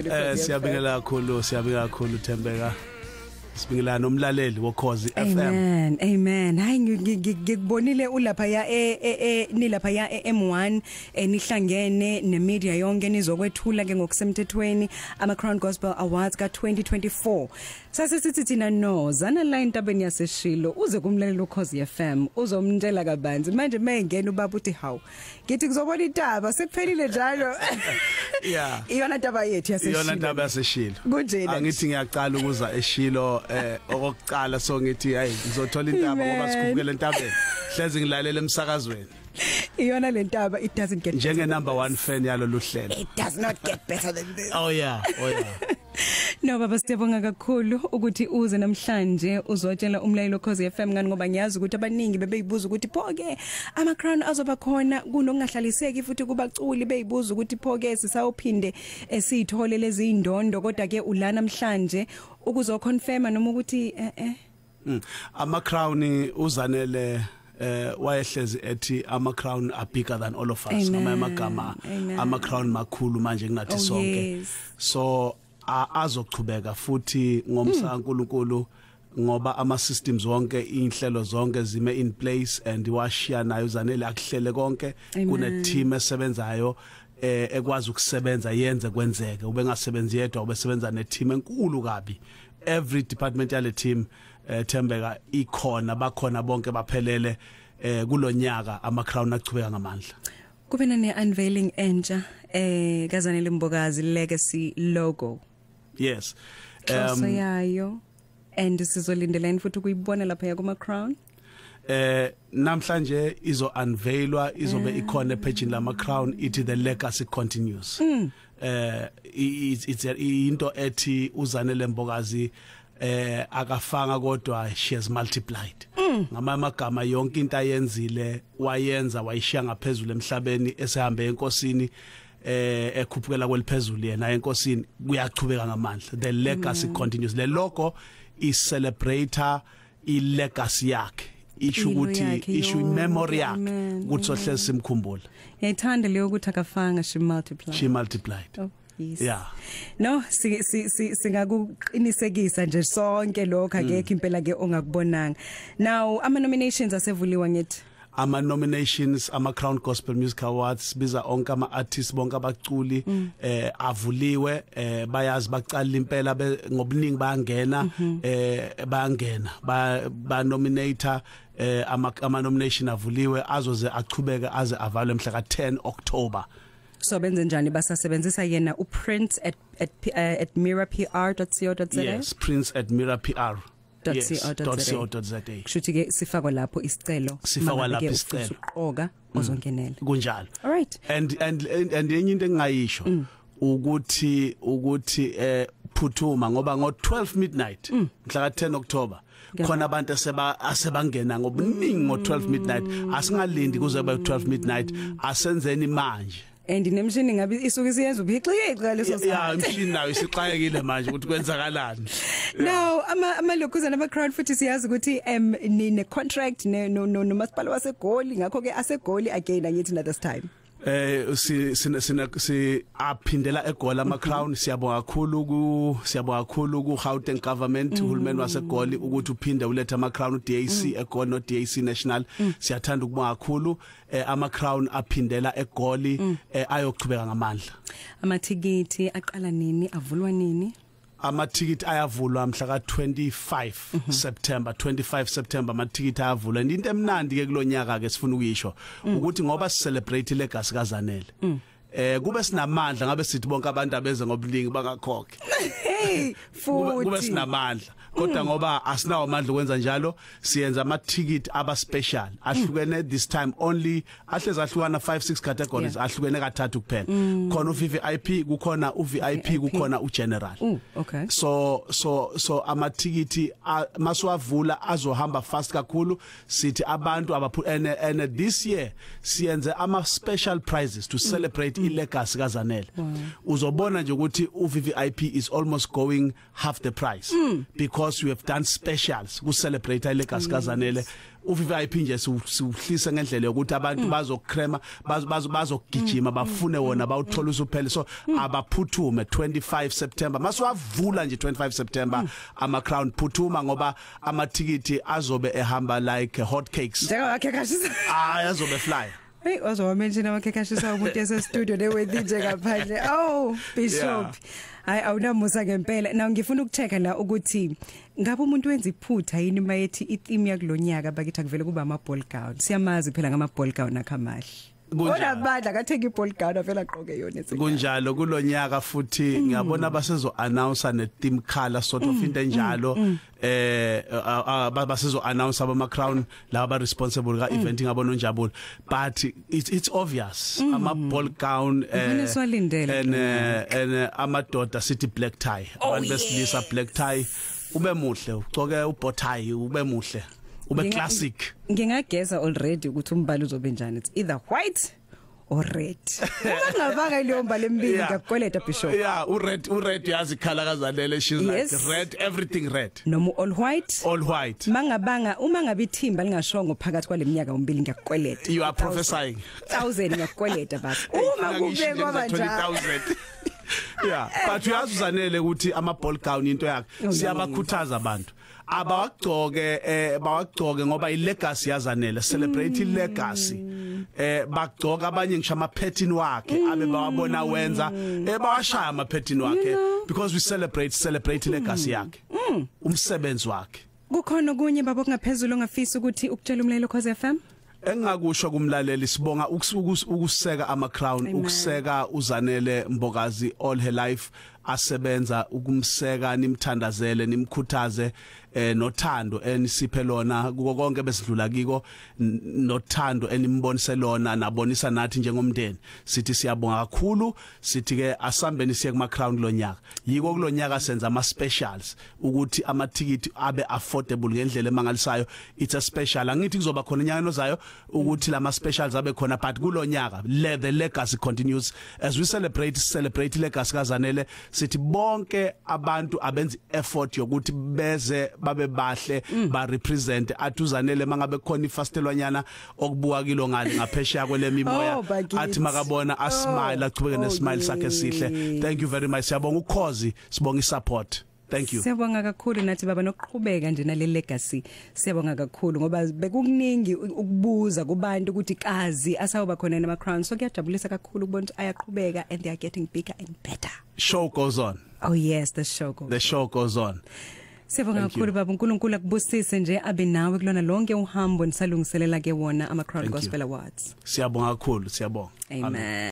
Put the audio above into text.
ukhozi. Siyabingelela kakhulu Thembeka. Sibingelela nomlaleli woKhozi FM. Amen. Hayi ngikubonile ulapha ya nilapha ya M1 nihlangene nemedia yonke nizokwethula ke ngokusemthethweni ama Crown Gospel Awards ka 2024. Sasithi thina no zana la intabeni yaseshilo uze kumlaleli woKhozi FM uzomntshela kabanzi manje mayengena ubaba uthi hawu ngithi kuzobona intaba sekuphelile njalo. Yeah. Iyona intaba yethu yaseshilo. Iyona intaba yaseshilo. Kunjena. Angithi ngiyaqala ukuza eShilo okokuqala so ngithi hayi ngizothola intaba ngoba sikhupukele entabeni hleze ngilalela emsakazweni. Iyona lentaba it doesn't get njenge number 1 fan yalo luhlelo. It does not get better than this. Oh yeah. No baba siyabonga kakhulu ukuthi uze namhlanje uzotshela umlaleli woKhozi FM ngani ngoba ngiyazi ukuthi abaningi bebeyibuza ukuthi phoke ama Crown azoba khona kunokungahlaliseki futhi kubaculi beyibuza ukuthi phoke sisawuphinde sithole lezi indondo kodwa ke ula namhlanje ukuzoconfirma noma ukuthi ama Crown uzanele wayehlezi ethi ama Crown are bigger than all of us amagama ama Crown makhulu manje kunathi sonke so azochubeka futhi ngomsa kaNkulunkulu ngoba ama systems wonke inhlelo zonke zime in place and washiya nayo uzanele akuhlele konke kune team esebenzayo ekwazi ukusebenza yenze kwenzeke ube ngasebenzi yedwa ubesebenza ne team enkulu kabi every department yale team Thembeka ikhona bakhona bonke baphelele kulonyaka ama Crown achubeka ngamandla kube ne unveiling entsha kaZanele Mbokazi legacy logo. Yes. So yayo and sizolindeleni futhi ukuyibona lapha yakuma Crown. Namhlanje izo unveilwa izobe ikhona epage lama Crown ithi the legacy continues. It's into ethi uZanele Mbokazi akafanga kodwa she has multiplied ngamagama yonke into ayenzile wayenza wayishiya ngaphezulu emhlabeni esehambe enkosini ekhuphukela kweliphezulu yena enkosini kuyachubeka ngamandla the legacy continues le logo is celebrator I legacy yakhe isho ukuthi isho memory yakhe ukuthi sohlezi simkhumbula yayithanda leyo ukuthi akafanga she multiplied. Yes. Yeah. No singakuqinisekisa nje sonke lokho akekho impela ke ongakubonanga. Now ama nominations asevuliwa ngithi ama nominations ama Crown Gospel Music Awards biza onke ama artists bonke abaculi avuliwe bayazi baqala impela ngobuningi bayangena ba nominator ama nomination avuliwe azoze achubeke aze avalwe mhla ka 10 October. So benze njani basasebenzisa yena uPrince at mirapr.co.za. Yes, prince@mirapr.co.za. Kushuthi ke sifakwa lapho isicelo uqoka ozongenela kunjalo. All right. And enye into engayisho ukuthi phuthuma ngoba ngo 12 midnight mhla ka 10 October khona abantu asebangena ngobuningi ngo 12 midnight asingalindi kuze ba 12 midnight asenzeni manje. And nemshini ngabe isuke siyenza ubhixiqa leso sikhathi. Yeah, imshini nayo isiqayekile manje ukuthi kwenzakalani. Now amalokuzana ama Crown futhi siyazi ukuthi ne contract no masipala waseGoli ngakho ke aseGoli again angithi na this time. Si aphindela eGoli ama Crown siyabonga kakhulu ku Gauteng government uhulumeni waseGoli ukuthi uphinde ulethe ama Crown DAC eGoli no DAC National siyathanda ukubonga kakhulu ama Crown aphindela eGoli ayochubeka ngamandla. Amathikiti aqala nini avulwa nini? Amathikiti ayavulwa mhla ka 25 September amathikiti ayavulwa into emnandi ke kulonyaka ke sifuna ukuyisho ukuthi ngoba si celebrate legacy kaZanele kube sinamandla ngabe sithi bonke abantu abeze ngobulingi bangakhokhe futhi kube sinamandla kodwa ngoba asinawo amandla ukwenza njalo siyenza amathikiti aba special ahlukene this time only ahleze ahlukana 5-6 categories ahlukene kathathu kuphela khona uVVIP kukhona uVIP kukhona uGeneral. Okay. So amathikiti maswavula azohamba fast kakhulu sithi abantu and this year siyenze ama special prizes to celebrate ilegacy kaZanele. Uzobona nje ukuthi uVVIP is almost going half the price because we have done specials to celebrate ilegacy kaZanele uVVIP nje siuhlisa ngendlela yokuthi abantu bazokrema bazogijima bafune wona bawuthola usuphele so abaphuthume 25 September maswavula nje 25 September ama Crown phuthuma ngoba amathikiti azobe ehamba like hot cakes njengakhe kashisa azobe fly. Hey ozowamention amakhekashisa umuntu ese studio lewethi nje ngaphandle Bishop hayi awunamusa ngempela na ngifuna ukuchecka la ukuthi ngabe umuntu wenza iphutha yini mayethi itheme yakulonyaka bakithi akuvele kuba ama ball gown siyamazi phela ngama ball gown akhamahle Kodwa badla kathenga iball gown avela aqoke yona kunjalo kulonyaka futhi ngiyabona basezo announce ne theme color sort of into enjalo basezo announce abama Crown laba responsible ka event ngabona unjabule but it's obvious ama ball gown and amadoda city black tie abantu besilisa black tie ube muhle ugcoke ubotai ube muhle ube classic ngingageza already ukuthi umbala uzobe njani it's either white or red ungabanga leyo mbala embili ngakweleta Bishop ured yazi khala kazanele she's like red everything red noma all white mangabanga uma ngabe ithimba lingashongo phakathi kwaleminyaka ombili ngakweleta you are prophesying 1000 ngakweleta basi uma kube kwaba njalo but uyazuzanele ukuthi ama ball gown into yakhe siyabakhuthaza abantu bawagcoke ngoba ilegacy yazanele celebrate ilegacy bagcoka abanye ngisho ama pattern wakhe abe bawabona wenza bawashaya ama pattern wakhe because we celebrate legacy yakhe umsebenzi wakhe kukhona kunye babo kungaphezulu ongafisa ukuthi ukutshela umlaleli Khosi FM engakusho kumlaleli sibonga ukuseka ama Crown ukuseka uZanele Mbokazi all her life asebenza ukumseka nimthandazele nimkhuthaze nothando enisiphe lona konke besidlula kiko nothando enimbonise lona nabonisa nathi njengomndeni sithi siyabonga kakhulu sithi ke asambeni siye kuma Crown lonyaka yiko kulonyaka senza ama specials ukuthi amathikiti abe affordable ngendlela emangalisayo it's a special angithi kuzoba khona inyanga ozayo ukuthi lama specials abe khona but kulonyaka the legacy continues as we celebrate legacy kaZanele sithi bonke abantu abenza effort yokuthi beze babe bahle ba represent athuzanele mangabe khona ifastelwanyana okubuka kilo ngale ngaphesheya kwelemimoya athi makabona a smile aqhubeke ne smile sakhe sihle thank you very much siyabonga ukhozi sibonga isupport thank you siyabonga kakhulu nathi baba nokuqhubeka nje nale legacy siyabonga kakhulu ngoba bekukuningi ukubuza kubantu ukuthi kazi asawuba khona nama Crown so kuyajabulisa kakhulu ukubona ukuthi ayaqhubeka and they are getting bigger and better show goes on oh yes the show goes on Siyabonga kakhulu baba uNkulunkulu akubusise nje abe nawe kulona lonke uhambo nisalungiselela ke wona ama Crown Gospel Awards siyabonga kakhulu siyabonga amen